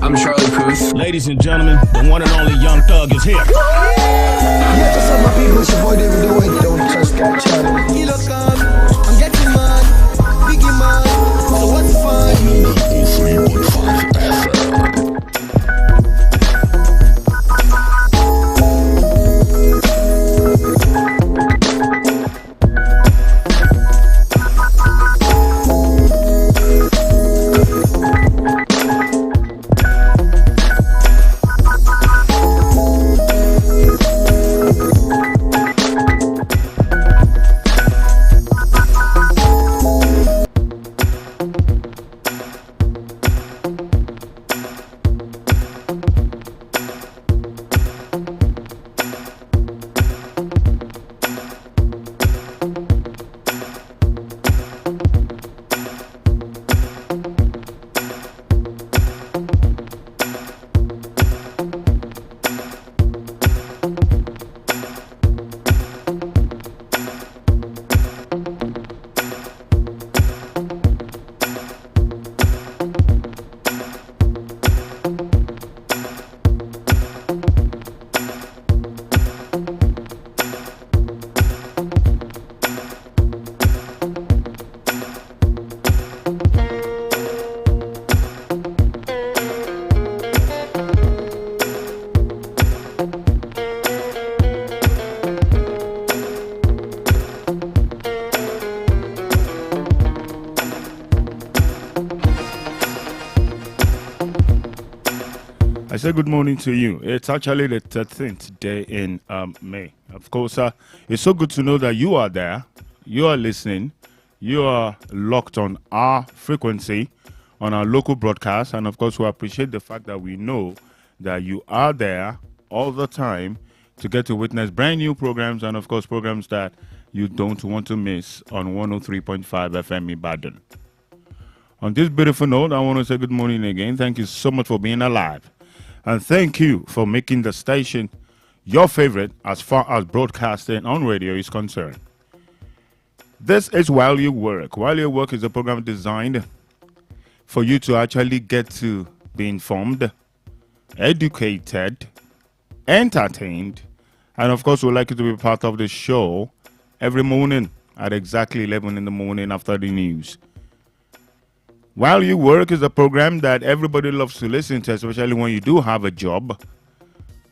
I'm Charlie Puth. Ladies and gentlemen, the one and only Young Thug is here. Yeah, just up my people, it's your boy David the White, don't trust that channel. I'm getting mad, biggie man, so what's fun? 3.5 FM. I say good morning to you. It's actually the 13th day in May. Of course, it's so good to know that you are there, you are listening, you are locked on our frequency, on our local broadcast, and of course, we appreciate the fact that we know that you are there all the time to get to witness brand new programs, and of course, programs that you don't want to miss on 103.5 FM Ibadan. On this beautiful note, I want to say good morning again. Thank you so much for being alive. And thank you for making the station your favorite as far as broadcasting on radio is concerned. This is While You Work. While You Work is a program designed for you to actually get to be informed, educated, entertained, and of course, we'd like you to be part of the show every morning at exactly 11 in the morning after the news. While You Work is a program that everybody loves to listen to, especially when you do have a job.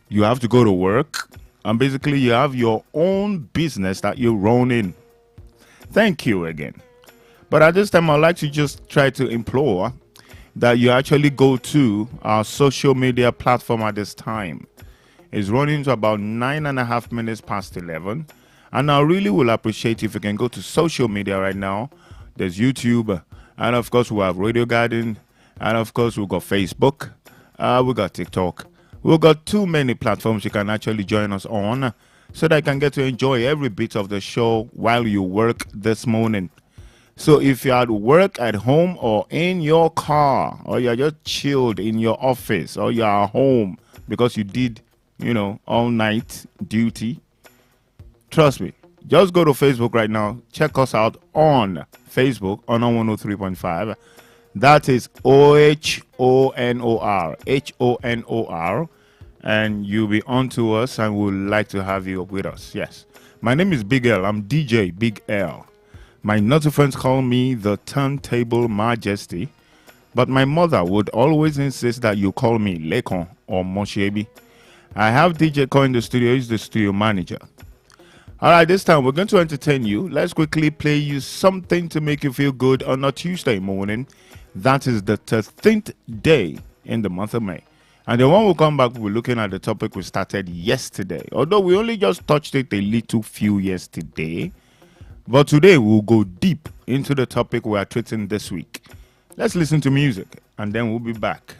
You have to go to work, and basically you have your own business that you're running. Thank you again. But at this time, I'd like to just try to implore that you actually go to our social media platform at this time. It's running to about 9.5 minutes past 11. And I really will appreciate if you can go to social media right now. There's YouTube. And of course, we have Radio Garden. And of course, we've got Facebook. We got TikTok. We've got too many platforms you can actually join us on so that you can get to enjoy every bit of the show while you work this morning. So if you're at work, at home, or in your car, or you're just chilled in your office, or you're at home because you did, all night duty, trust me, just go to Facebook right now. Check us out on Facebook on 103.5. That is OHONOR. HONOR. And you'll be on to us, and we'd like to have you with us. Yes. My name is Big L. I'm DJ Big L. My naughty friends call me the Turntable Majesty. But my mother would always insist that you call me Lekan Omosebi. I have DJ Ko in the studio. He's the studio manager. All right, this time we're going to entertain you. Let's quickly play you something to make you feel good on a Tuesday morning. That is the 13th day in the month of May. And then when we come back, we're looking at the topic we started yesterday. Although we only just touched it a little few yesterday. But today we'll go deep into the topic we are treating this week. Let's listen to music and then we'll be back.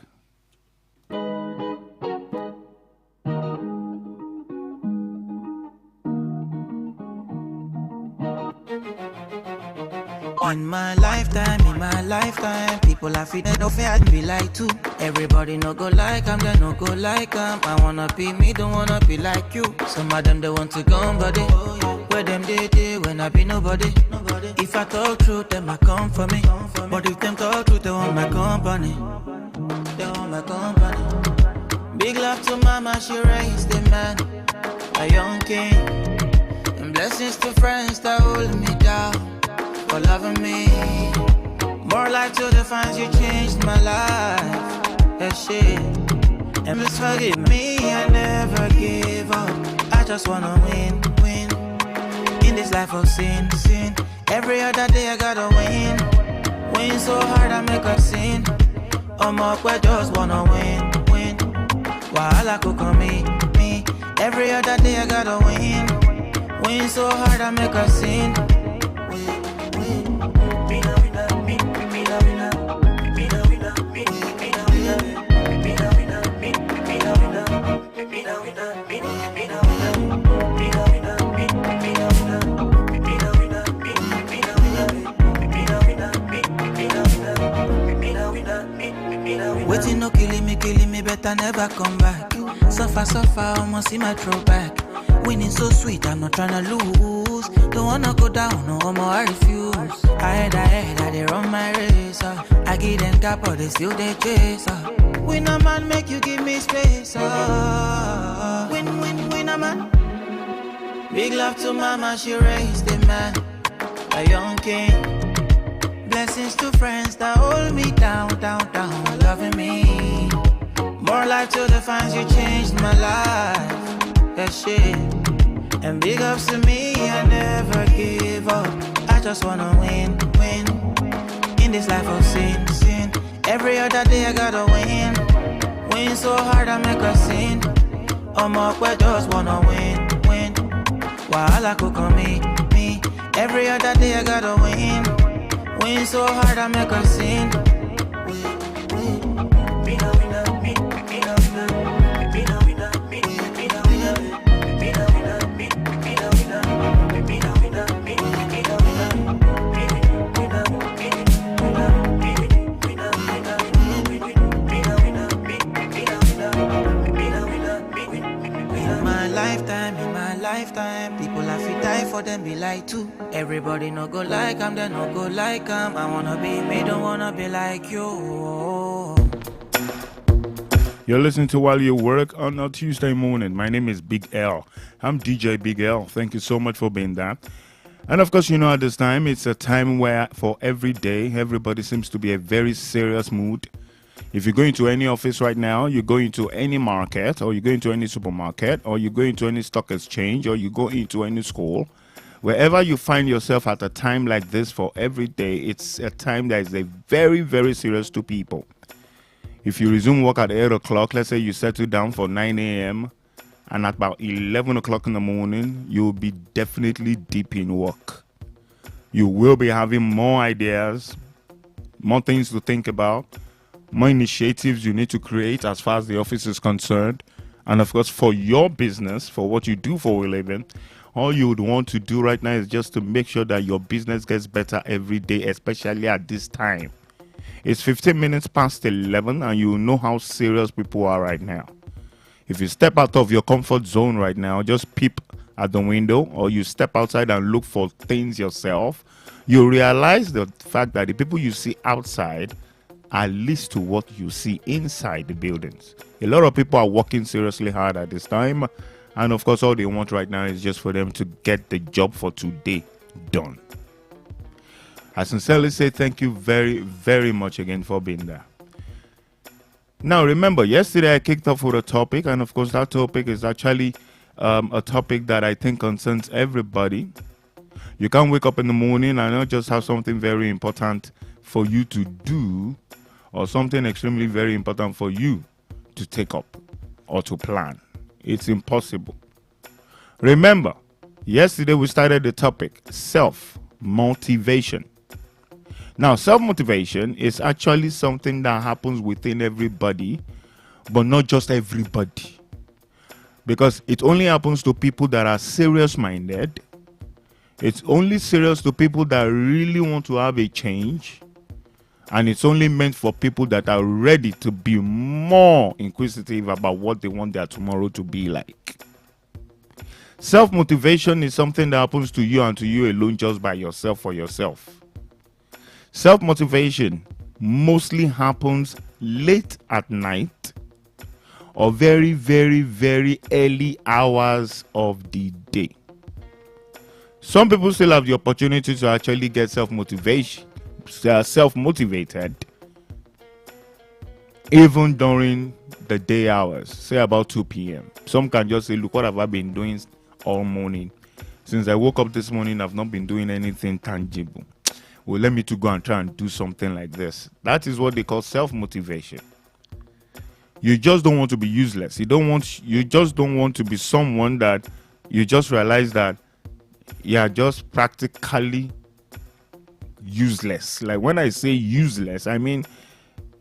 In my lifetime, people are feeding no fair and be like too. Everybody no go like I'm, they no go like I wanna be me, don't wanna be like you. Some of them they want to go body. Where them they when I be nobody. If I talk truth, them I come for me. But if them talk truth, they want my company. They want my company. Big love to mama, she raised a man, a young king. And blessings to friends that hold me down for loving me. More life to the fans, you changed my life. That shit. And please forgive me, I never give up. I just wanna win, win. In this life of sin, sin. Every other day I gotta win. Win so hard I make a sin. I'm up, I just wanna win, win. Wahala could come me. Every other day I gotta win. Win so hard I make a sin. Waiting no killing me, better never come back. Suffer, almost see my throwback. Winning so sweet, I'm not tryna lose. Don't wanna go down, no more, I refuse. I they run my race. I give them cap, but they still they chase. Win a man, make you give me space. Win a man. Big love to mama, she raised a man, a young king. Blessings to friends that hold me down, loving me. More life to the fans, you changed my life. That shit. And big ups to me, I never give up. I just wanna win, win. In this life of sin, sin. Every other day I gotta win. Win so hard I make a sin. I'm up, I just wanna win, win. Wahala could come me. Every other day I gotta win. Win so hard I make a sin. In my lifetime, people have to die for them be like too. Everybody no go like I'm, they no go like I'm. I wanna be me, don't wanna be like you. You're listening to While You Work on a Tuesday morning. My name is Big L. I'm DJ Big L. Thank you so much for being that. And of course, you know, at this time, it's a time where for every day, everybody seems to be a very serious mood. If you go into any office right now, you go into any market, or you go into any supermarket, or you go into any stock exchange, or you go into any school, wherever you find yourself at a time like this for every day, it's a time that is a very, very serious to people. If you resume work at 8 o'clock, let's say you settle down for 9 a.m., and at about 11 o'clock in the morning, you'll be definitely deep in work. You will be having more ideas, more things to think about, more initiatives you need to create as far as the office is concerned. And of course, for your business, for what you do for a living, all you would want to do right now is just to make sure that your business gets better every day, especially at this time. It's 15 minutes past 11 and you know how serious people are right now. If you step out of your comfort zone right now, just peep at the window, or you step outside and look for things yourself, you realize the fact that the people you see outside are least to what you see inside the buildings. A lot of people are working seriously hard at this time, and of course all they want right now is just for them to get the job for today done. I sincerely say thank you very, very much again for being there. Now remember, yesterday I kicked off with a topic, and of course that topic is actually a topic that I think concerns everybody. You can't wake up in the morning and not just have something very important for you to do, or something extremely very important for you to take up or to plan. It's impossible. Remember, yesterday we started the topic self-motivation. Now, self-motivation is actually something that happens within everybody, but not just everybody. Because it only happens to people that are serious-minded. It's only serious to people that really want to have a change. And it's only meant for people that are ready to be more inquisitive about what they want their tomorrow to be like. Self-motivation is something that happens to you and to you alone, just by yourself, for yourself. Self-motivation mostly happens late at night, or very, very, very early hours of the day. Some people still have the opportunity to actually get self-motivated even during the day hours, say about 2 p.m. Some can just say, look, what have I been doing all morning? Since I woke up this morning, I've not been doing anything tangible. Well, let me to go and try and do something like this. That is what they call self-motivation. You just don't want to be useless. You just don't want to be someone that you just realize that you are just practically useless. Like when I say useless, I mean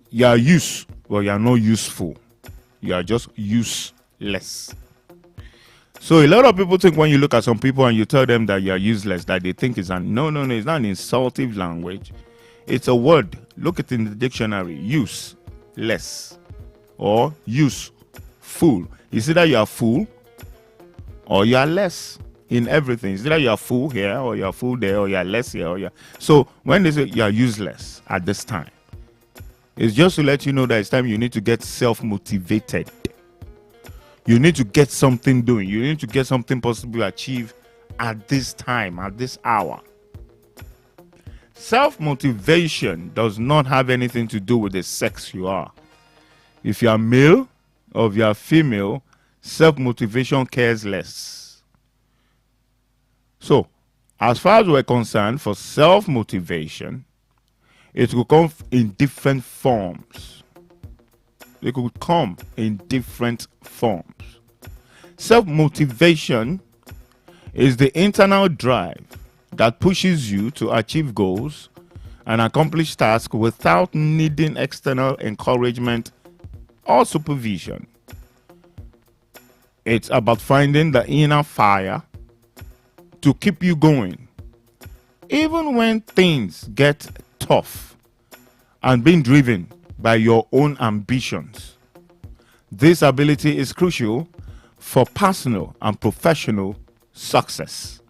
you are used, but you are not useful. You are just useless. So a lot of people think when you look at some people and you tell them that you are useless, that they think it's no, it's not an insultive language. It's a word. Look at it in the dictionary. Useless or useful. It's either you are full or you are less in everything. It's either you are full here or you are full there or you are less here or you are. So when they say you are useless at this time, it's just to let you know that it's time you need to get self-motivated. You need to get something doing. You need to get something possible to achieve at this time, at this hour. Self-motivation does not have anything to do with the sex you are. If you are male or if you are female, self-motivation cares less. So, as far as we're concerned, for self-motivation, it will come in different forms. It could come in different forms. Self-motivation is the internal drive that pushes you to achieve goals and accomplish tasks without needing external encouragement or supervision. It's about finding the inner fire to keep you going, even when things get tough, and being driven by your own ambitions. This ability is crucial for personal and professional success.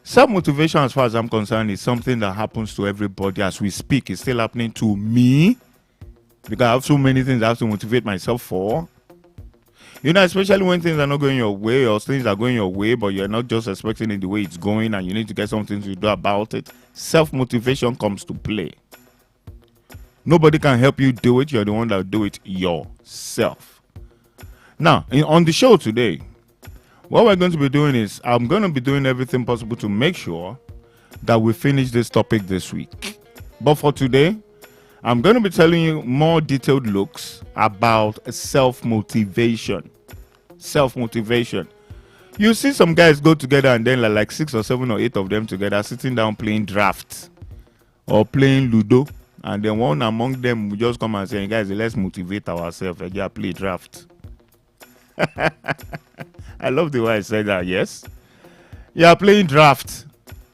Self-motivation, as far as I'm concerned, is something that happens to everybody as we speak. It's still happening to me because I have so many things I have to motivate myself for. You know, especially when things are not going your way or things are going your way, but you're not just expecting it the way it's going and you need to get something to do about it. Self-motivation comes to play. Nobody can help you do it. You're the one that will do it yourself. Now, on the show today, what we're going to be doing is I'm going to be doing everything possible to make sure that we finish this topic this week. But for today, I'm going to be telling you more detailed looks about self-motivation. Self-motivation. You see some guys go together and then like 6 or 7 or 8 of them together sitting down playing draft or playing Ludo. And then one among them will just come and say, guys, let's motivate ourselves and just play draft. I love the way I said that, yes? You are playing draft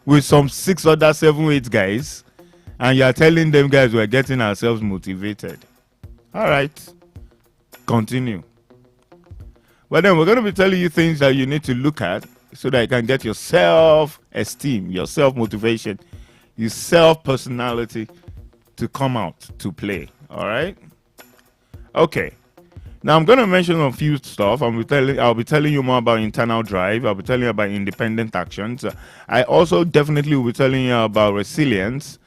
with some 6 other 7, 8 guys. And you are telling them, guys, we're getting ourselves motivated. All right. Continue. But then we're going to be telling you things that you need to look at so that you can get your self-esteem, your self-motivation, your self-personality to come out to play. All right. Okay. Now I'm going to mention a few stuff. I'll be telling you more about internal drive. I'll be telling you about independent actions. I also definitely will be telling you about resilience,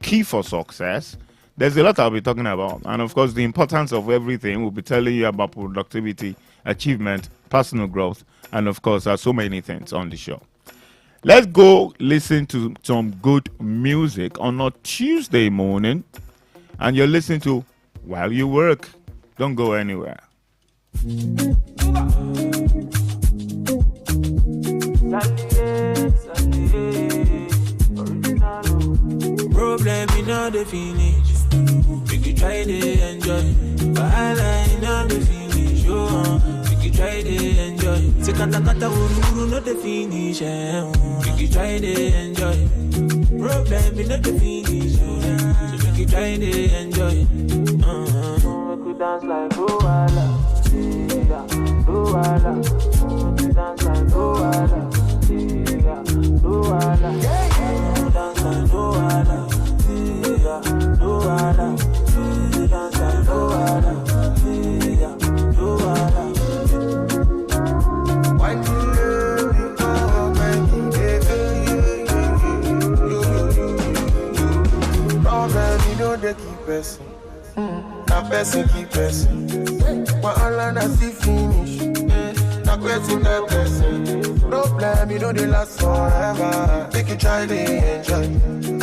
key for success. There's a lot I'll be talking about. And of course, the importance of everything. We'll be telling you about productivity, achievement, personal growth, and of course, there's so many things on the show. Let's go listen to some good music on a Tuesday morning. And you're listening to While You Work. Don't go anywhere. Problem in all the finish. We can try to enjoy. Wahala in all the finish. We can try to enjoy. Say kata uru not the finish. We can try to enjoy. Problem in all the finish. So we can try to enjoy. We could dance like Luala. Luala. We could dance like Luala. Luala. Dance like Luala. Luala. Dance like Luala. person. That person keep person. But all I see finish. That person, that person. Problem, you know they last forever. Make you try to enjoy.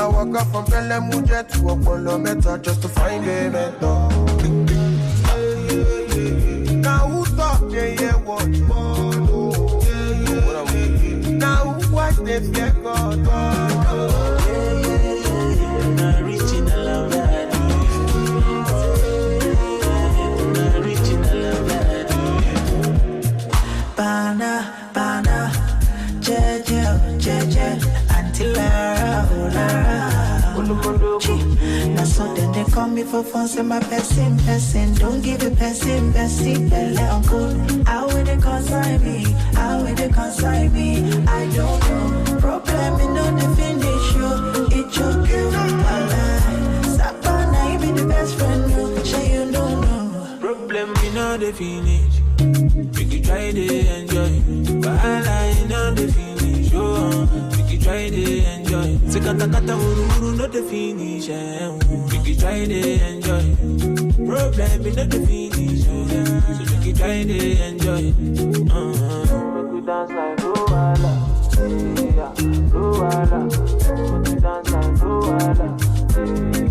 I walk up from Pelemuja to Apollo Meta just to find a mentor. Now who talk, yeah, what? Now who watch they fear God? Bana, jeje, until now so then they call me for fun, say my person. Don't give a person, belle uncle. How will they consign me? I don't know. Problem in on the finish you. It choke you. Sapana, you be the best friend, you. Sure you don't know. Problem in on the finish. We can try to enjoy. But I know the finish. We can try to enjoy. Sekata uru not the finish. We can try to enjoy. Problem in the finish. So we can try to enjoy. Make we dance like Luala. Yeah, Luala. Make we dance like Luala.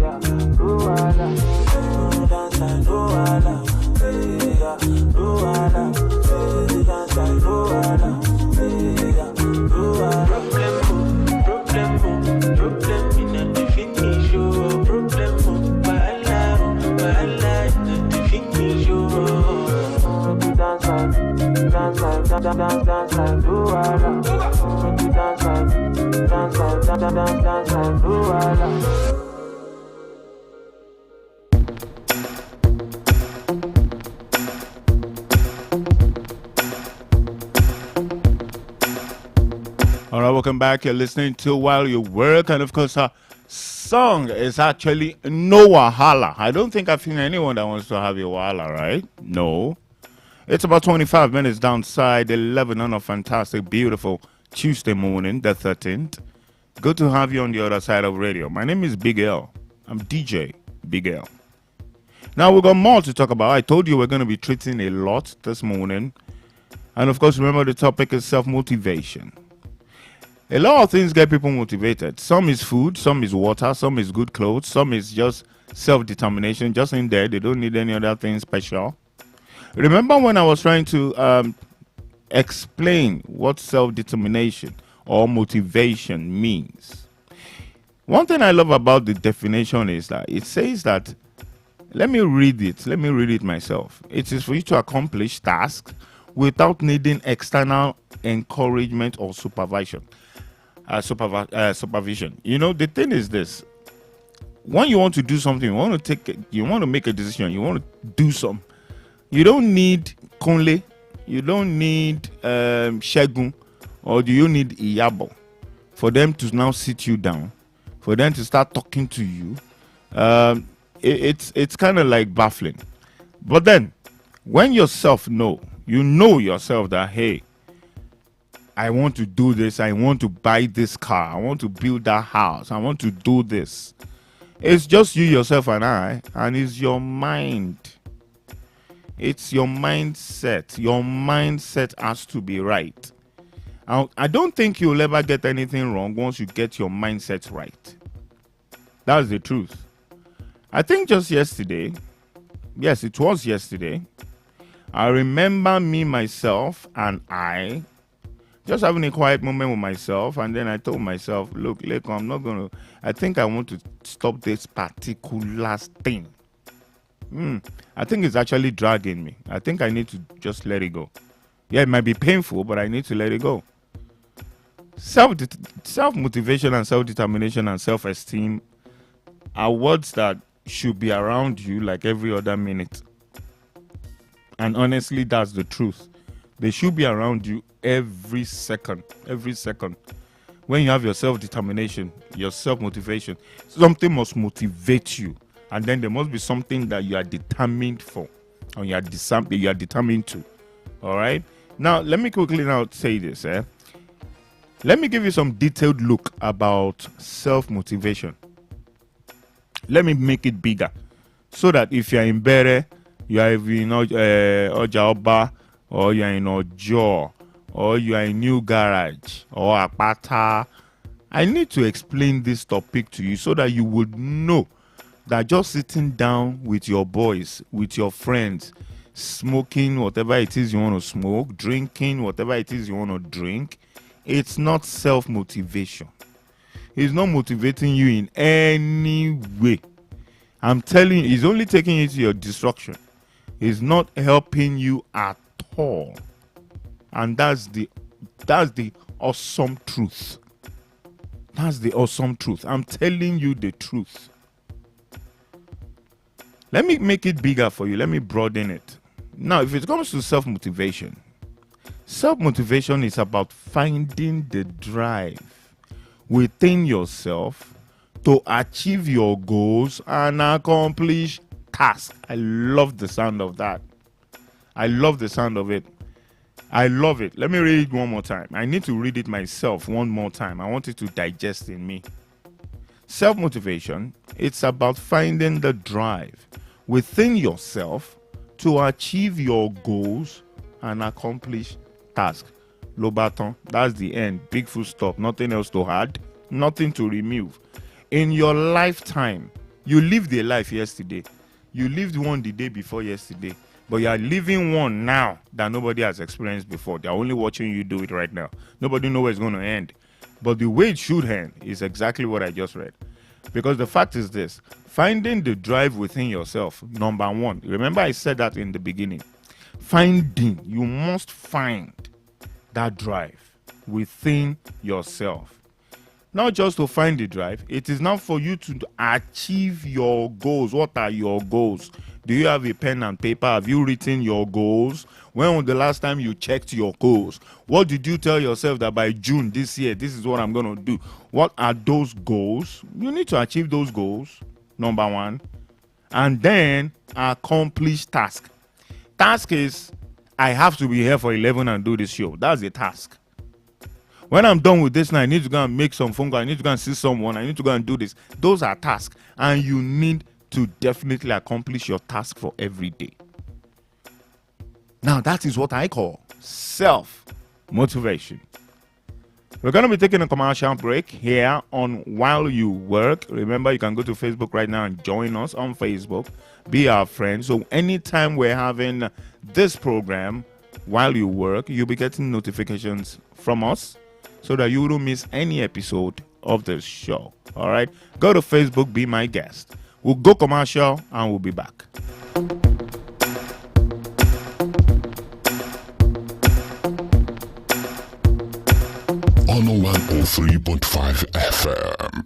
Yeah, Luala. Make we dance like Luala. Yeah, Luala. Make we dance like Luala. Yeah, Luala. Problem in the finish. Problem, bala in the finish. Dance like Luala. Dance like Luala. All right, welcome back. You're listening to While You Work, and of course, our song is actually No Wahala. I don't think I've seen anyone that wants to have a Wahala, right? No. It's about 25 minutes downside 11 on a fantastic, beautiful Tuesday morning, the 13th. Good to have you on the other side of radio. My name is Big L. I'm DJ Big L. Now, we've got more to talk about. I told you we're going to be treating a lot this morning. And of course, remember the topic is self-motivation. A lot of things get people motivated. Some is food, some is water, some is good clothes, some is just self-determination, just in there. They don't need any other thing special. Remember when I was trying to explain what self-determination or motivation means? One thing I love about the definition is that it says that, let me read it myself. It is for you to accomplish tasks without needing external encouragement or supervision. You know, the thing is this: when you want to do something, you want to make a decision, you want to do something, you don't need Conle, you don't need Shegun, or do you need Iyabo for them to now sit you down, for them to start talking to you. It's kind of like baffling. But then, when you know yourself that, hey, I want to do this, I want to buy this car, I want to build that house, I want to do this. It's just you, yourself, and I, and it's your mind. It's your mindset. Your mindset has to be right. I don't think you'll ever get anything wrong once you get your mindset right. That's the truth. I think just yesterday, yes, it was yesterday, I remember me, myself, and I just having a quiet moment with myself, and then I told myself, look, Lekan, I think I want to stop this particular thing. I think it's actually dragging me. I think I need to just let it go. Yeah, it might be painful, but I need to let it go. Self-motivation and self-determination and self-esteem are words that should be around you like every other minute. And honestly, that's the truth. They should be around you every second. When you have your self-determination, your self-motivation, something must motivate you. And then there must be something that you are determined for, or you are determined to. All right? Now, let me quickly now say this. Let me give you some detailed look about self-motivation. Let me make it bigger. so that if you're in Bere, you are in Ojaoba, or you're in Ojo, or you are in New Garage, or Apata, I need to explain this topic to you so that you would know that just sitting down with your boys, with your friends, smoking whatever it is you want to smoke, drinking whatever it is you want to drink, it's not self-motivation. It's not motivating you in any way. I'm telling you, it's only taking you to your destruction. It's not helping you at all. And that's the awesome truth. That's the awesome truth. I'm telling you the truth. Let me make it bigger for you. Let me broaden it. Now, if it comes to self-motivation is about finding the drive within yourself to achieve your goals and accomplish tasks. I love the sound of that. I love the sound of it. I love it. Let me read it one more time. I need to read it myself one more time. I want it to digest in me. Self-motivation, it's about finding the drive within yourself to achieve your goals and accomplish tasks. Lobaton, that's the end. Big full stop. Nothing else to add. Nothing to remove. In your lifetime, you lived a life yesterday. You lived one the day before yesterday. But you are living one now that nobody has experienced before. They are only watching you do it right now. Nobody knows where it's going to end. But the way it should end is exactly what I just read. Because the fact is this. Finding the drive within yourself, number one. Remember I said that in the beginning. You must find that drive within yourself. Not just to find the drive, it is not for you to achieve your goals. What are your goals? Do you have a pen and paper? Have you written your goals? When was the last time you checked your goals? What did you tell yourself that by June this year, this is what I'm going to do? What are those goals? You need to achieve those goals, number one. And then accomplish task. Task is, I have to be here for 11 and do this show. That's a task. When I'm done with this now, I need to go and make some phone calls. I need to go and see someone. I need to go and do this. Those are tasks. And you need to definitely accomplish your task for every day. Now, that is what I call self-motivation. We're going to be taking a commercial break here on While You Work. Remember, you can go to Facebook right now and join us on Facebook. Be our friend. So anytime we're having this program, While You Work, you'll be getting notifications from us so that you don't miss any episode of this show. All right? Go to Facebook, be my guest. We'll go commercial and we'll be back. On 103.5 FM.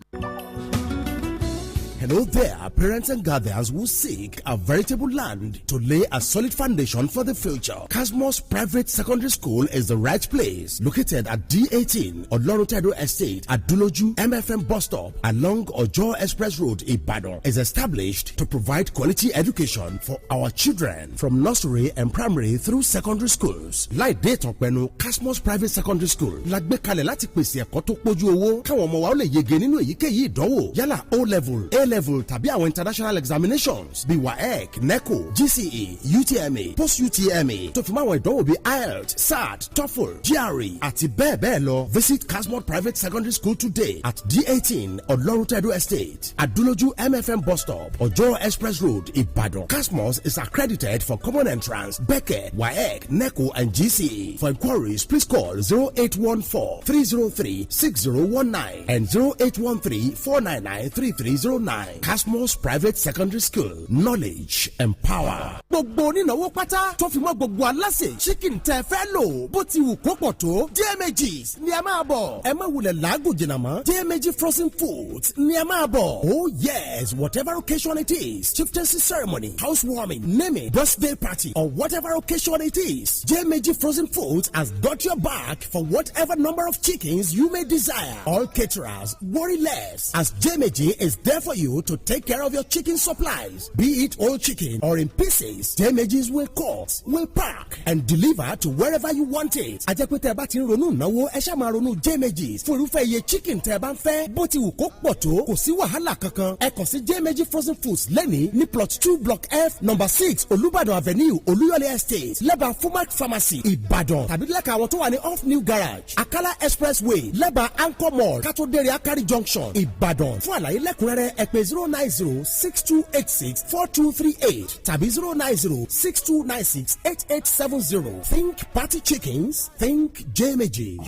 Hello there, parents and guardians who seek a veritable land to lay a solid foundation for the future. Cosmos Private Secondary School is the right place. Located at D18 Olorutedo Estate at Duloju MFM bus stop along Ojo Express Road, Ibadan, is established to provide quality education for our children from nursery and primary through secondary schools. Láì dé ìtàn pẹ̀lú Cosmos Private Secondary School la gbé kalẹ̀ láti pèsè ẹ̀kọ́ tó pójú owó káwọn ọmọ wa ó lè yege nínú èyíkéyìí ìdánwò yálà O-level, A-level tàbí àwọn international examinations bíi WAEC, NECO, GCE, UTME, Post-UTME tó fi mọ́ àwọn ìdánwò bíi IELTS, SAT, TOEFL, GRE àti bẹ́ẹ̀ bẹ́ẹ̀ lọ. Visit Cosmos Private Secondary School today at D18 Olorutedo Estate, Aduloju MFM bus stop, Ojo Express Road, Ibadan. Cosmos is accredited for common entrance, BECE, WAEC, NECO and GCE. For inquiries, please call 0814-303-6019 and 0813-499-3309. Cosmos Private Secondary School. Knowledge and power. Gbogbo onínáwó pátá tó fi mọ́ gbogbo aláṣẹ chicken tẹ́ fẹ́ lò bó ti wù kó pọ̀ tó DMGs ni ẹ máa bọ̀. Ẹ má wulẹ̀ làágùn jìnnà mọ́. DMG frozen foods ni ẹ máa bọ̀. Oh yes, whatever occasion it is, chieftaincy ceremony, housewarming, naming, birthday party or whatever occasion it is, DMG frozen foods has got your back for whatever number of chickens you may desire. All caterers, worry less, as DMG is there for you you to take care of your chicken supplies. Be it whole chicken or in pieces, J-Magis will cut, will pack, and deliver to wherever you want it. Ajẹ́pẹ́tẹ́ bá ti ń ronú náwó ẹ ṣá máa ronú J-Magis fún irúfẹ́ iye chicken tẹ́ bá ń fẹ́. Bó ti wù kó pọ̀ tó kò sí wàhálà kankan. Ẹ kàn sí J-Magis Frozen Foods lẹ́ni ní plot 2 block F number 6 Olúbàdàn Avenue Olúyọ̀lé Estate lẹ́bàá Fumac Pharmacy Ìbàdàn tàbí lẹ́ka àwọn tó wà ní off New Garage Akala Expressway lẹ́bàá Anchor Mall Kátó-Dèrè Akari Junction Ìbàdàn. Fún àlàyé lẹ́kùnrẹ́rẹ́ ẹ pè 09062864238 tàbí 09062968870. Think party chickens, think J-Magis.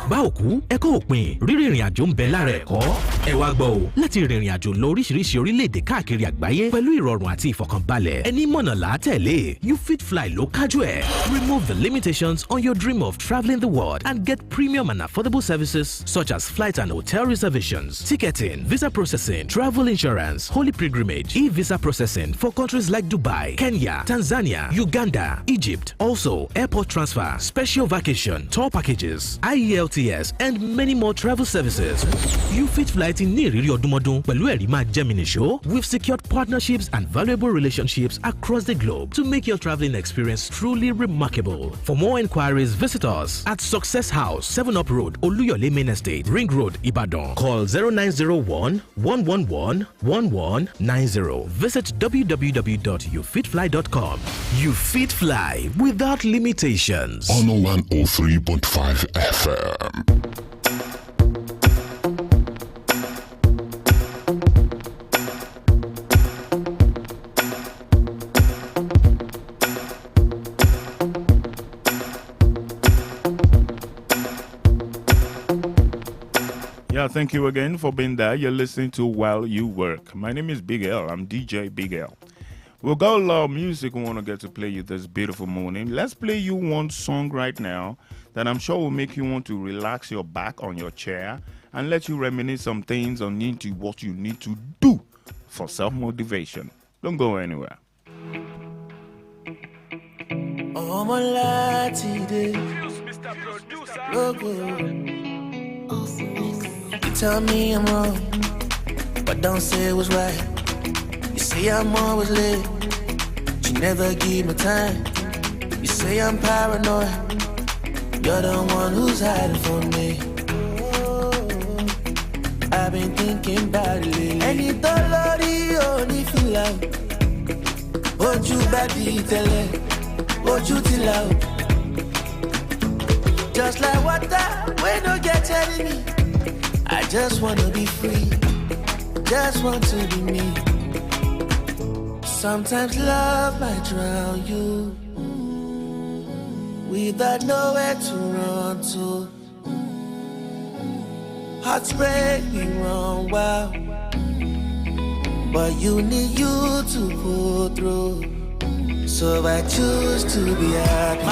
bá òkú ẹ̀kọ́ òpin rírìn ìrìn àjò ń bẹ lára ẹ̀kọ́ ẹ wá gbọ́ o láti rìnrìn àjò lọ oríṣiríṣi orílẹ̀-èdè káàkiri àgbáyé pẹ̀lú ìrọ̀rùn àti ìfọ̀kànbalẹ̀ ẹni mọ̀nà látẹ̀lé You Fit Fly ló kájú ẹ̀. Remove the limitations on your dream of traveling the world and get premium and affordable services such as flight and hotel reservations, ticketing, visa processing, travel insurance, holy pilgrimage, e-visa processing for countries like Dubai, Kenya, Tanzania, Uganda, Egypt. Also, airport transfer, special vacation, tour packages, IELTS, and many more travel services. You Fit Fly ti ní ìrírí ọdúnmọ́dún pẹ̀lú ẹ̀rí máa jẹ́ mi nìṣó. We've secured partnerships and valuable relationships across the globe to make your traveling experience truly remarkable. For more inquiries, visit us at Success House, 7 Up Road, Oluyole Main Estate, Ring Road, Ibadan. Call 0901 111 1190. Visit www.youfitfly.com. You Fit Fly without limitations. On 103.5 FM. Yeah, thank you again for being there. You're listening to While You Work. My name is Big L. I'm DJ Big L. We've got a lot of music we want to get to play you this beautiful morning. Let's play you one song right now that I'm sure will make you want to relax your back on your chair and let you reminisce some things on into what you need to do for self-motivation. Don't go anywhere. Oh, my lady. You tell me I'm wrong, but don't say it was right. You say I'm always late, but you never give me time. You say I'm paranoid, you're the one who's hiding from me. I've been thinking about it lately. Any dollar only feel like what you body tell it, what you tell out. Just like water, we don't get enemy. I just wanna be free, just want to be me. Sometimes love might drown you without nowhere to run to. Hearts break me wrong, wow, but you need you to pull through. So I choose to be happy. I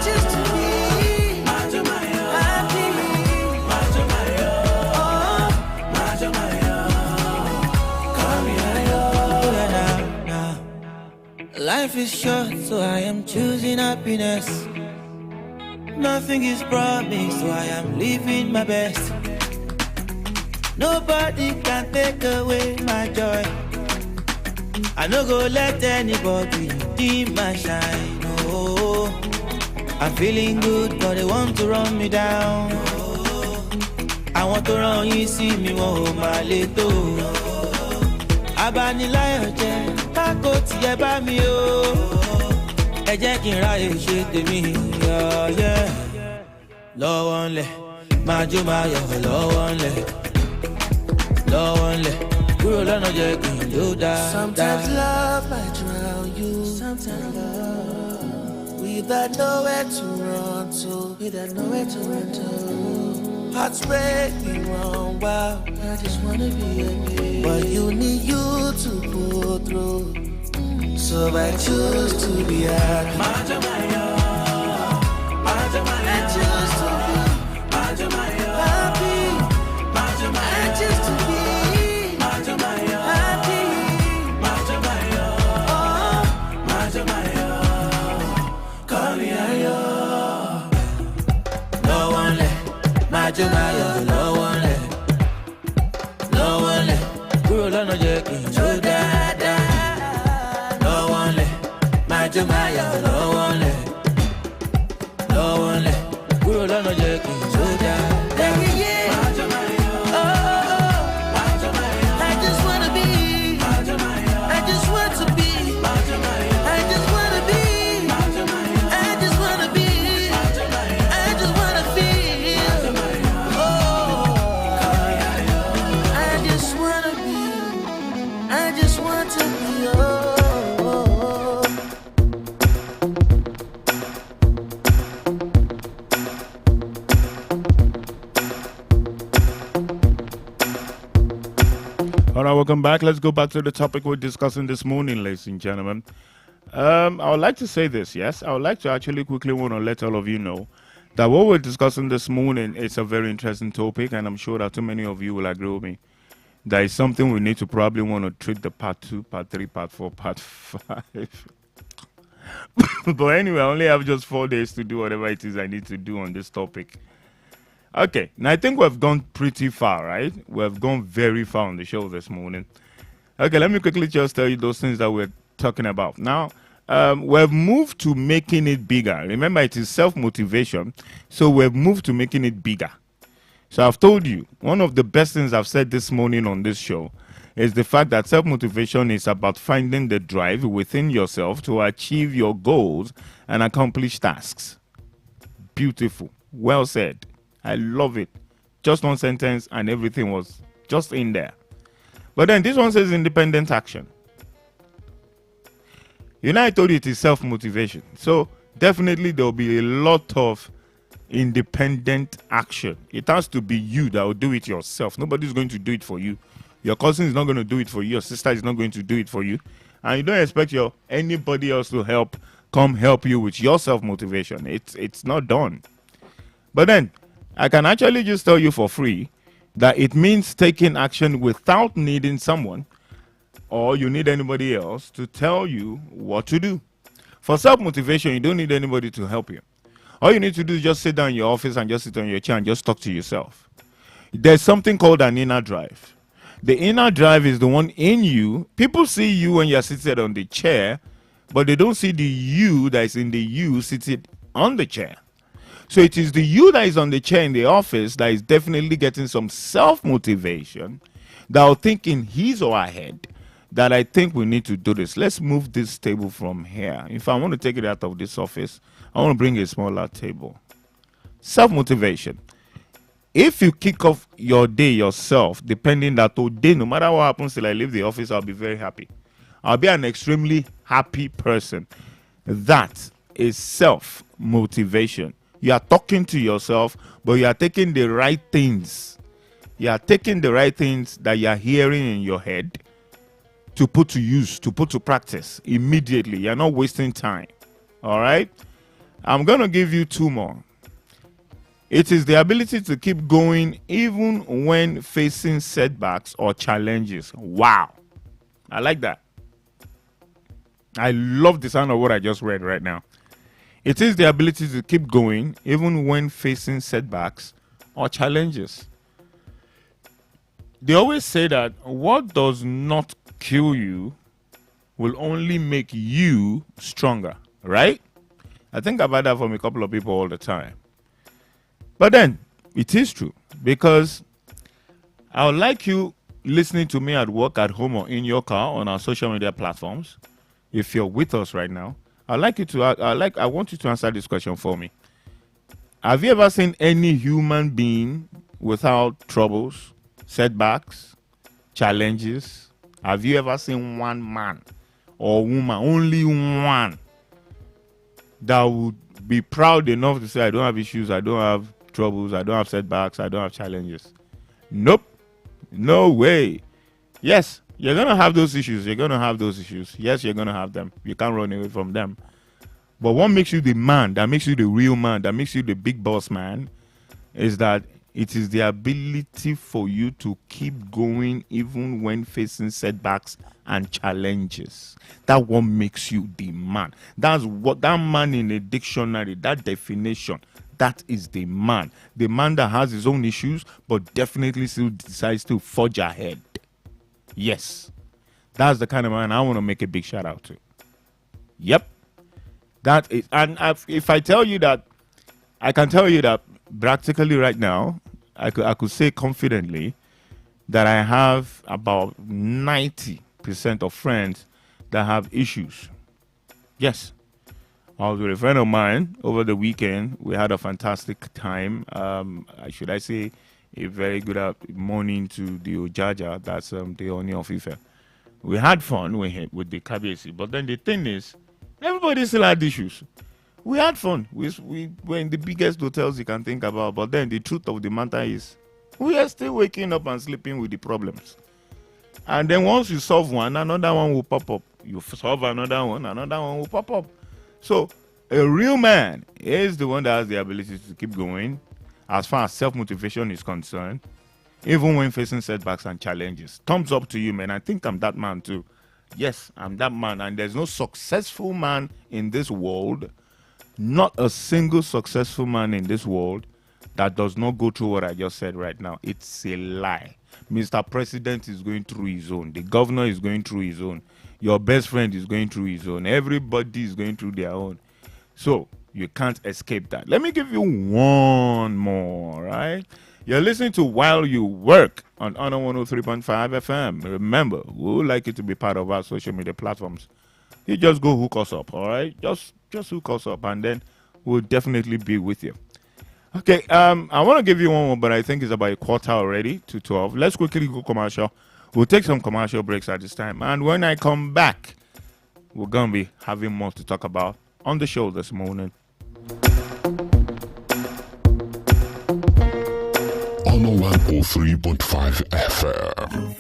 choose to be happy. Life is short, so I am choosing happiness. Nothing is promised, so I am living my best. Nobody can take away my joy. I no go let anybody dim my shine. Oh, I'm feeling good, but they want to run me down. I want to run you, see me, oh my little. Abanilayo jẹ́ kákó tiẹ̀ bá mi o. Ẹ jẹ́ kí n ráyè ṣe tèmi, yeah. Lọ́wọ́ ńlẹ̀, máa jó máa yọ̀ lọ́wọ́ ńlẹ̀. Lọ́wọ́ ńlẹ̀, kúrò lọ́nà jẹ́ kí n ló dáa. Sometimes love might drown you. Sometimes love without nowhere to run to. Without nowhere to run to. Hearts break me wrong, wow. I just wanna be happy, but you need you to pull through. So I choose to be happy. I choose to be happy. I choose to be happy. májò máyọ̀ lọ́wọ́ lẹ̀ lọ́wọ́ lẹ̀ kúrò lọ́nà jẹ́ kí n jó dáadáa lọ́wọ́ lẹ̀ májò máyọ̀ lọ́wọ́ lẹ̀ lọ́wọ́ lẹ̀ kúrò lọ́nà jẹ́ kí n jó dáadáa. All right, welcome back. Let's go back to the topic we're discussing this morning, ladies and gentlemen. I would like to say this, yes. I would like to actually quickly want to let all of you know that what we're discussing this morning is a very interesting topic, and I'm sure that too many of you will agree with me. That is something we need to probably want to treat the part 2, part 3, part 4, part 5. But anyway, I only have just 4 days to do whatever it is I need to do on this topic. Okay, now I think we've gone pretty far, right? We've gone very far on the show this morning. Okay, let me quickly just tell you those things that we're talking about. Now, we've moved to making it bigger. Remember, it is self-motivation, so we've moved to making it bigger. So I've told you, one of the best things I've said this morning on this show is the fact that self-motivation is about finding the drive within yourself to achieve your goals and accomplish tasks. Beautiful. Well said. I love it. Just one sentence and everything was just in there. But then this one says independent action. You know, I told you it is self-motivation. So definitely there will be a lot of independent action. It has to be you that will do it yourself. Nobody's going to do it for you. Your cousin is not going to do it for you. Your sister is not going to do it for you. And you don't expect anybody else to come help you with your self-motivation. It's not done. But then I can actually just tell you for free that it means taking action without needing someone or you need anybody else to tell you what to do. For self-motivation, you don't need anybody to help you. All you need to do is just sit down in your office and just sit on your chair and just talk to yourself. There's something called an inner drive. The inner drive is the one in you. People see you when you're seated on the chair, but they don't see the you that is in the you seated on the chair. So it is the you that is on the chair in the office that is definitely getting some self-motivation that will think in his or her head that I think we need to do this. Let's move this table from here. If I want to take it out of this office, I want to bring a smaller table. Self-motivation. If you kick off your day yourself, depending that today, no matter what happens till I leave the office, I'll be very happy. I'll be an extremely happy person. That is self-motivation. You are talking to yourself, but you are taking the right things. You are taking the right things that you are hearing in your head to put to use, to put to practice immediately. You are not wasting time. All right? I'm going to give you 2 more. It is the ability to keep going even when facing setbacks or challenges. Wow. I like that. I love the sound of what I just read right now. It is the ability to keep going even when facing setbacks or challenges. They always say that what does not kill you will only make you stronger, right? I think I've heard that from a couple of people all the time. But then, it is true, because I would like you listening to me at work, at home, or in your car on our social media platforms. If you're with us right now, I want you to answer this question for me. Have you ever seen any human being without troubles, setbacks, challenges? Have you ever seen one man or woman, only one, that would be proud enough to say, I don't have issues, I don't have troubles, I don't have setbacks, I don't have challenges? Nope. No way. Yes, you're going to have those issues. You're going to have those issues. Yes, you're going to have them. You can't run away from them. But what makes you the man, that makes you the real man, that makes you the big boss man, is that it is the ability for you to keep going even when facing setbacks and challenges. That what makes you the man. That's what that man in a dictionary, that definition, That is the man that has his own issues, but definitely still decides to forge ahead. Yes, that's the kind of man I want to make a big shout out to. Yep, that is. And if I tell you that, I can tell you that practically right now, I could say confidently that I have about 90% of friends that have issues. Yes. I was with a friend of mine over the weekend. We had a fantastic time. Should I say a very good morning to the Ojaja, that's the Oni of Ife. We had fun with the KBC, but then the thing is, everybody still had issues. We had fun. We were in the biggest hotels you can think about, but then the truth of the matter is, we are still waking up and sleeping with the problems. And then once you solve one, another one will pop up. You solve another one will pop up. So, a real man is the one that has the ability to keep going as far as self-motivation is concerned, even when facing setbacks and challenges. Thumbs up to you, man. I think I'm that man too. Yes, I'm that man. And there's no successful man in this world, not a single successful man in this world that does not go through what I just said right now. It's a lie. Mr. President is going through his own. The governor is going through his own. Your best friend is going through his own. Everybody is going through their own. So you can't escape that. Let me give you one more, right? You're listening to While You Work on Honor 103.5 FM. Remember, we would like you to be part of our social media platforms. You just go hook us up, all right? Just hook us up, and then we'll definitely be with you. Okay, I want to give you one more, but I think it's about a quarter already to 12. Let's quickly go commercial. We'll take some commercial breaks at this time. And when I come back, we're going to be having more to talk about on the show this morning. On 103.5 FM.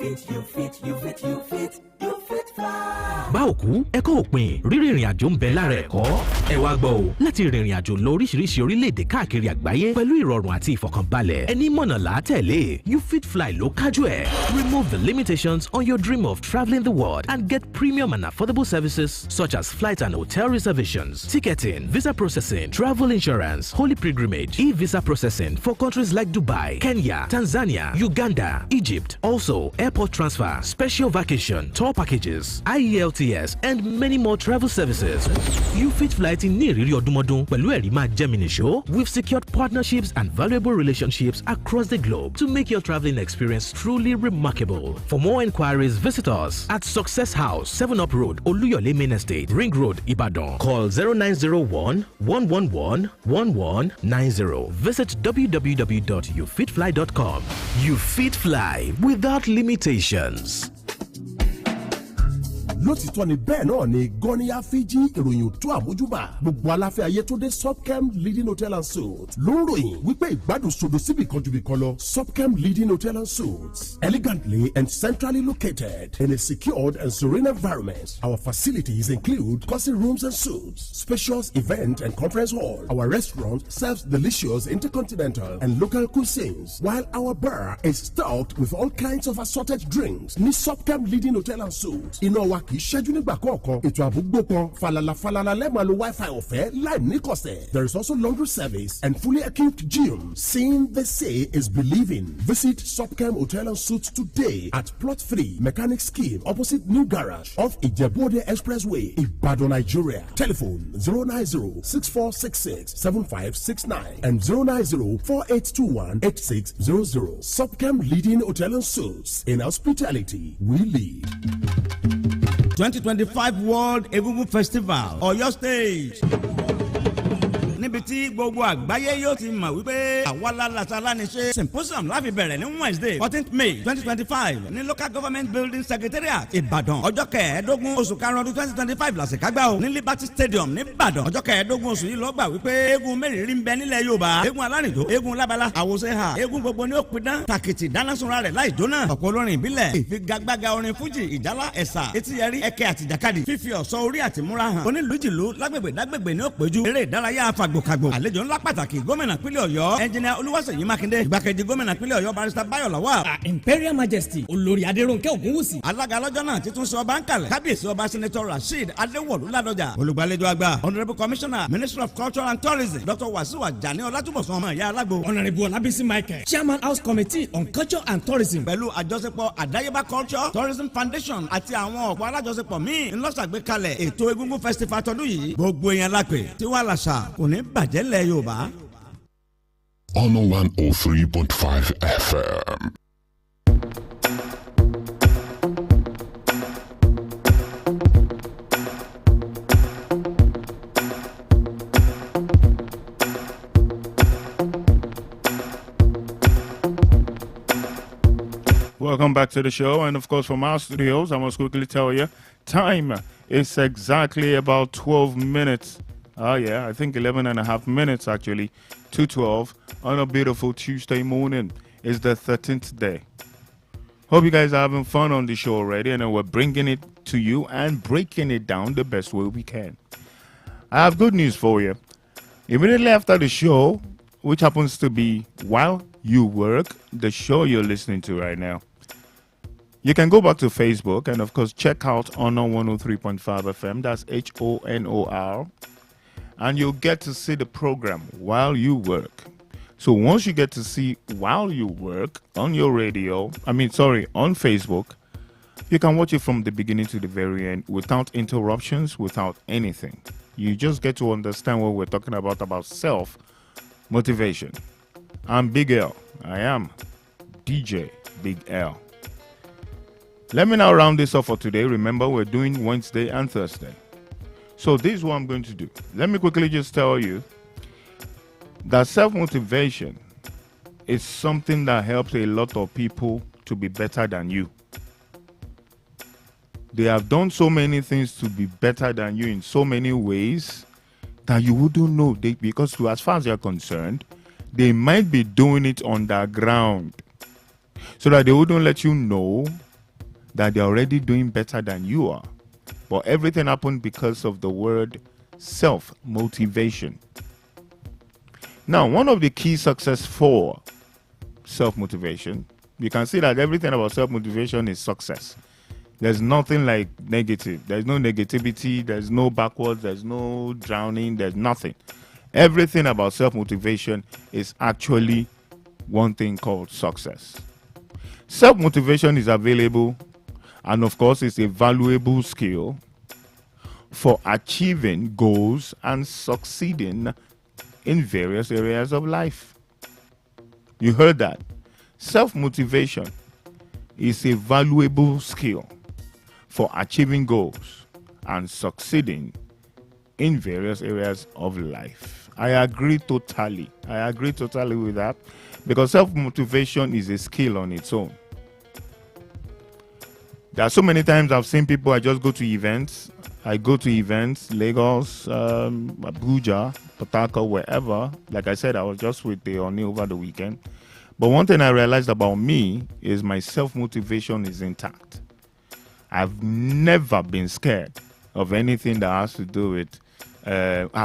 Báòkú ẹ̀kọ́ òpin rírí ìrìn àjò ń bẹ lára ẹ̀kọ́. Ẹ wá gbọ́ o láti rìnrìn àjò lọ oríṣiríṣi orílẹ̀-èdè káàkiri àgbáyé pẹ̀lú ìrọ̀rùn àti ìfọ̀kànbalẹ̀. Ẹni mọ̀nà là á tẹ̀lé. You Fit Fly ló kájú ẹ̀. Remove the limitations on your dream of traveling the world and get premium and affordable services such as flight and hotel reservations, ticketing, visa processing, travel insurance, holy pilgrimage, e-visa processing for countries like Dubai, Kenya, Tanzania, Uganda, Egypt. Also, airport transfer, special vacation, tour packages, IELTS, and many more travel services. You Fit Fly ti ní ìrírí ọdúnmọ́dún pẹ̀lú ẹ̀rí máa jẹ́ mi nìṣó. We've secured partnerships and valuable relationships across the globe to make your traveling experience truly remarkable. For more inquiries, visit us at Success House, 7 Up Road, Oluyole Main Estate, Ring Road, Ibadan. Call 0901 111 1190. Visit www.youfitfly.com. You Fit Fly without limitations. lótìtọ́ ni bẹ́ẹ̀ náà ni gọ́níyà fíjì ìròyìn tó àmójúbà gbogbo aláfẹ́ ayé tó dé Subcam Leading Hotel and Suites ló ń ròyìn wípé ìgbádùn sódò síbì kan ju bì kan lọ. Subcam Leading Hotel and Suites, elegantly and centrally located in a secured and serene environment. Our facilities include cozy rooms and suites, spacious event and conference hall. Our restaurant serves delicious intercontinental and local cuisines, while our bar is stocked with all kinds of assorted drinks. Ní Subcam Leading Hotel and Suites, iná wa kì í ṣẹ́jú nígbà kọ̀ọ̀kan. Ètò àbúgbò kan falala lẹ́ẹ̀ma lo Wi-Fi ọ̀fẹ́ láì níkọ̀sẹ̀. There is also laundry service and fully equipped gym. Seeing the say is believing. Visit Subcam Hotel and Suites today at Plot 3 Mechanic Scheme opposite New Garage off Ijebu-Ode Expressway, Ibadan, Nigeria. Telephone 090-6466-7569 and 090-4821-8600. Subcam Leading Hotel and Suites. In hospitality, we lead. 2025 World Egungun Festival Ọ̀yọ́ State. níbi tí gbogbo àgbáyé yóò ti mọ̀ wípé àwa lálàsálà ní ṣe symposium láfi bẹ̀rẹ̀ ní Wednesday 14th May 2025 ní local government building secretariat Ìbàdàn ọjọ́ kẹẹ̀ẹ́dógún oṣù karùn-ún 2025 làṣekágbá o ní Liberty Stadium ní Ìbàdàn ọjọ́ kẹẹ̀ẹ́dógún oṣù yìí ló gbà wípé eégún mẹ́rìírí ń bẹ nílẹ̀ Yorùbá eégún alárìnjó eégún lábala àwòṣe ha eégún gbogbo ní òpìdán tàkìtì dánásunra rẹ̀ láì jóná ọ̀pọ̀ olórin ìbílẹ̀ ìfigagbága orin fújì ìjálá ẹ̀sà etíyẹrí ẹ̀kẹ́ àtìjàkadì fífi ọ̀ṣọ́ orí àtìmúra hàn onílùjìlú lágbègbè dágbègbè ní òpéjú eré ìdárayá afag àgbòkàgbò. àlejò ńlá pàtàkì gómìnà pínlẹ̀ ọ̀yọ́ ẹnjìnìà olúwaṣèyí mákindé ìgbàkejì gómìnà pínlẹ̀ ọ̀yọ́ barrister báyọ̀ lawal. imperial majesty olórí adéròǹkẹ́ ògúnwùsì. alága lọ́jọ́ náà títún sọ ọba ń kalẹ̀ kábíyèsí ọba senator rasheed adéwọ̀lú ládọjà. olùgbàlejò àgbà honourable commissioner ministry of culture and tourism dr wasiu ajani ọlátúbọ̀sán ọmọ ìyá alágbo. honourable olabisi michael chairman house committee on culture and tourism. pẹ̀lú àjọṣepọ̀ àdáyébá culture tourism foundation àti àwọn ọ̀pọ̀ alájọṣepọ̀ míì ńlọ́sàgbékalẹ̀ ètò egungun festival tọdún yìí. gbogbo èèyàn lápè tí wàá làṣà kò ní bàjẹ́ lẹ̀ yorùbá. on 103.5 FM. Welcome back to the show, and of course from our studios, I must quickly tell you, time is exactly about 12 minutes. Oh yeah, I think 11 and a half minutes actually, to 12 on a beautiful Tuesday morning. It's the 13th day. Hope you guys are having fun on the show already, and we're bringing it to you and breaking it down the best way we can. I have good news for you. Immediately after the show, which happens to be while you work, the show you're listening to right now, you can go back to Facebook and, of course, check out Honor 103.5 FM. That's HONOR. And you'll get to see the program while you work. So once you get to see while you work on your radio, on Facebook, you can watch it from the beginning to the very end without interruptions, without anything. You just get to understand what we're talking about self-motivation. I'm Big L. I am DJ Big L. Let me now round this off for today. Remember, we're doing Wednesday and Thursday. So this is what I'm going to do. Let me quickly just tell you that self-motivation is something that helps a lot of people to be better than you. They have done so many things to be better than you in so many ways that you wouldn't know. Because as far as you're concerned, they might be doing it underground so that they wouldn't let you know that they're already doing better than you are. But everything happened because of the word self-motivation. Now, one of the key success for self-motivation, you can see that everything about self-motivation is success. There's nothing like negative. There's no negativity. There's no backwards. There's no drowning. There's nothing. Everything about self-motivation is actually one thing called success. Self-motivation is available, and of course, it's a valuable skill for achieving goals and succeeding in various areas of life. You heard that. Self-motivation is a valuable skill for achieving goals and succeeding in various areas of life. I agree totally with that, because self-motivation is a skill on its own. There are so many times I've seen people, I just go to events. I go to events, Lagos, Abuja, Port Harcourt, wherever. Like I said, I was just with the Oni over the weekend. But one thing I realized about me is my self-motivation is intact. I've never been scared of anything that has to do with,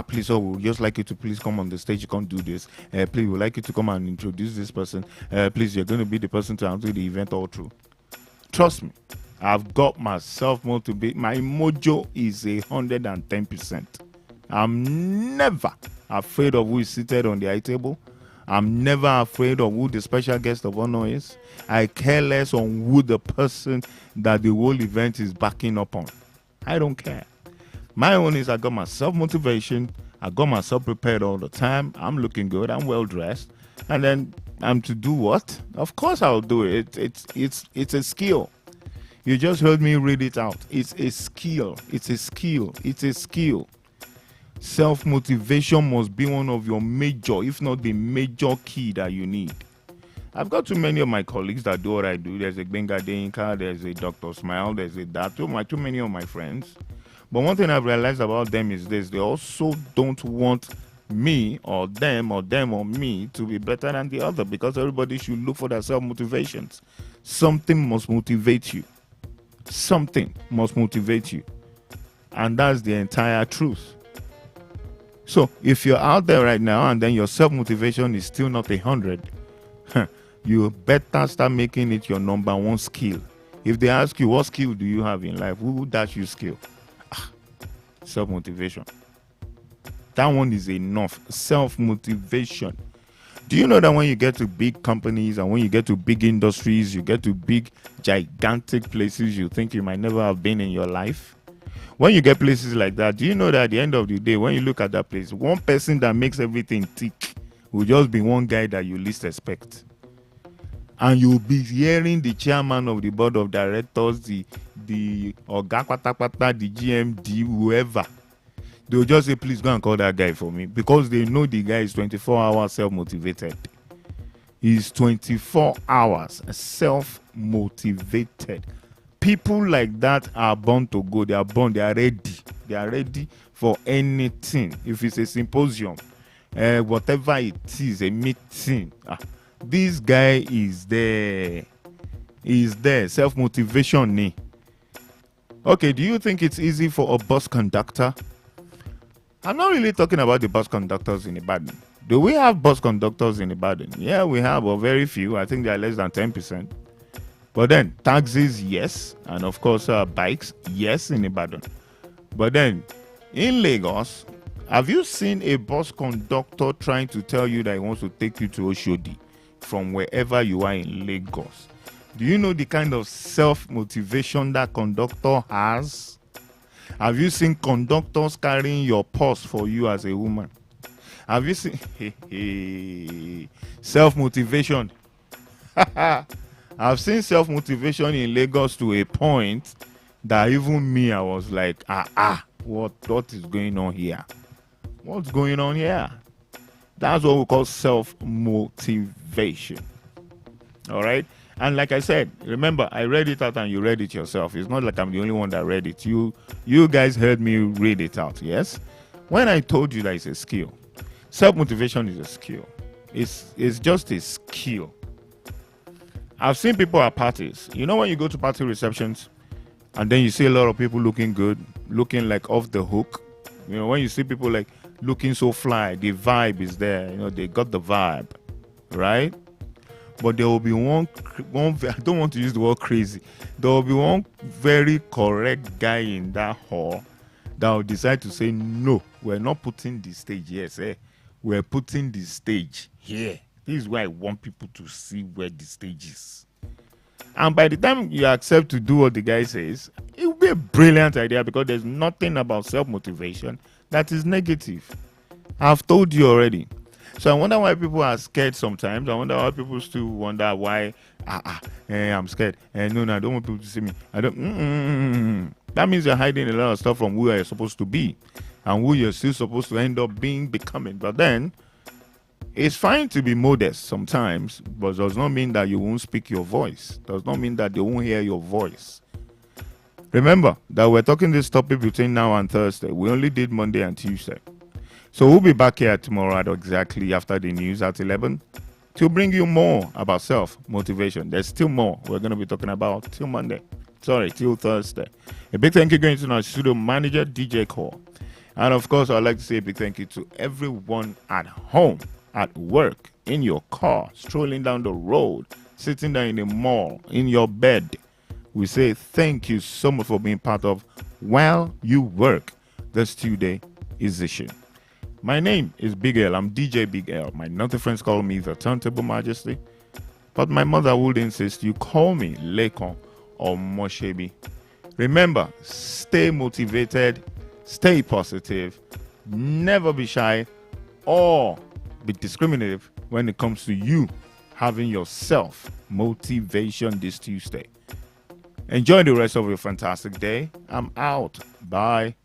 please, we'd just like you to please come on the stage, you can't do this. Please, we'd like you to come and introduce this person. Please, you're going to be the person to handle the event all through. Trust me, I've got myself motivated. My mojo is 110%. I'm never afraid of who is seated on the high table. I'm never afraid of who the special guest of honor is. I care less on who the person that the whole event is backing up on. I don't care. My own is I got my self-motivation. I got myself prepared all the time. I'm looking good. I'm well-dressed. And then I'm to do what? Of course I'll do it. It's a skill. You just heard me read it out. It's a skill. It's a skill. It's a skill. Self-motivation must be one of your major, if not the major key that you need. I've got too many of my colleagues that do what I do. There's a Benga Deinka, there's a Dr. Smile, there's a that. Too many of my friends. But one thing I've realized about them is this. They also don't want me or them or me to be better than the other, because everybody should look for their self-motivations. Something must motivate you. Something must motivate you. And that's the entire truth. So if you're out there right now and then your self-motivation is still not 100, you better start making it your number one skill. If they ask you what skill do you have in life, who would dash you skill? Self-motivation. That one is enough. Self-motivation. Do you know that when you get to big companies and when you get to big industries, you get to big, gigantic places you think you might never have been in your life? When you get places like that, do you know that at the end of the day, when you look at that place, one person that makes everything tick will just be one guy that you least expect. And you'll be hearing the chairman of the board of directors, the Oga Patapata, the GMD, whoever. They'll just say, please go and call that guy for me. Because they know the guy is 24 hours self-motivated. He's 24 hours self-motivated. People like that are born to go. They are born, they are ready. They are ready for anything. If it's a symposium, whatever it is, a meeting, this guy is there. He's there. Self-motivation. Okay, do you think it's easy for a bus conductor? I'm not really talking about the bus conductors in Ibadan. Do we have bus conductors in Ibadan? Yeah, we have, but very few. I think they are less than 10%. But then, taxis, yes. And of course, bikes, yes, in Ibadan. But then, in Lagos, have you seen a bus conductor trying to tell you that he wants to take you to Oshodi from wherever you are in Lagos? Do you know the kind of self-motivation that conductor has? Have you seen conductors carrying your purse for you as a woman? Have you seen self-motivation? I've seen self-motivation in Lagos to a point that even me, I was like, what is going on here? What's going on here? That's what we call self-motivation. All right? And like I said, remember, I read it out and you read it yourself. It's not like I'm the only one that read it. You guys heard me read it out, yes? When I told you that it's a skill, self-motivation is a skill. It's just a skill. I've seen people at parties. You know when you go to party receptions and then you see a lot of people looking good, looking like off the hook? You know, when you see people like looking so fly, the vibe is there. You know, they got the vibe, right? But there will be one, I don't want to use the word crazy. There will be one very correct guy in that hall that will decide to say, no, we're not putting the stage here, sir. We're putting the stage here. This is where I want people to see where the stage is. And by the time you accept to do what the guy says, it will be a brilliant idea because there's nothing about self-motivation that is negative. I've told you already. So I wonder why people are scared sometimes. I wonder why people still wonder why, I'm scared. No, I don't want people to see me. I don't. That means you're hiding a lot of stuff from who you're supposed to be and who you're still supposed to end up becoming. But then, it's fine to be modest sometimes, but does not mean that you won't speak your voice. Does not mean that they won't hear your voice. Remember that we're talking this topic between now and Thursday. We only did Monday and Tuesday. So we'll be back here tomorrow at exactly after the news at 11 to bring you more about self-motivation. There's still more we're going to be talking about till Thursday. A big thank you going to our studio manager, DJ Cole. And of course, I'd like to say a big thank you to everyone at home, at work, in your car, strolling down the road, sitting down in a mall, in your bed. We say thank you so much for being part of While You Work, this Tuesday edition. My name is Big L. I'm DJ Big L. My naughty friends call me the Turntable Majesty, but my mother would insist you call me Lekan Omosebi. Remember, stay motivated, stay positive, never be shy or be discriminative when it comes to you having your self-motivation this Tuesday. Enjoy the rest of your fantastic day. I'm out. Bye.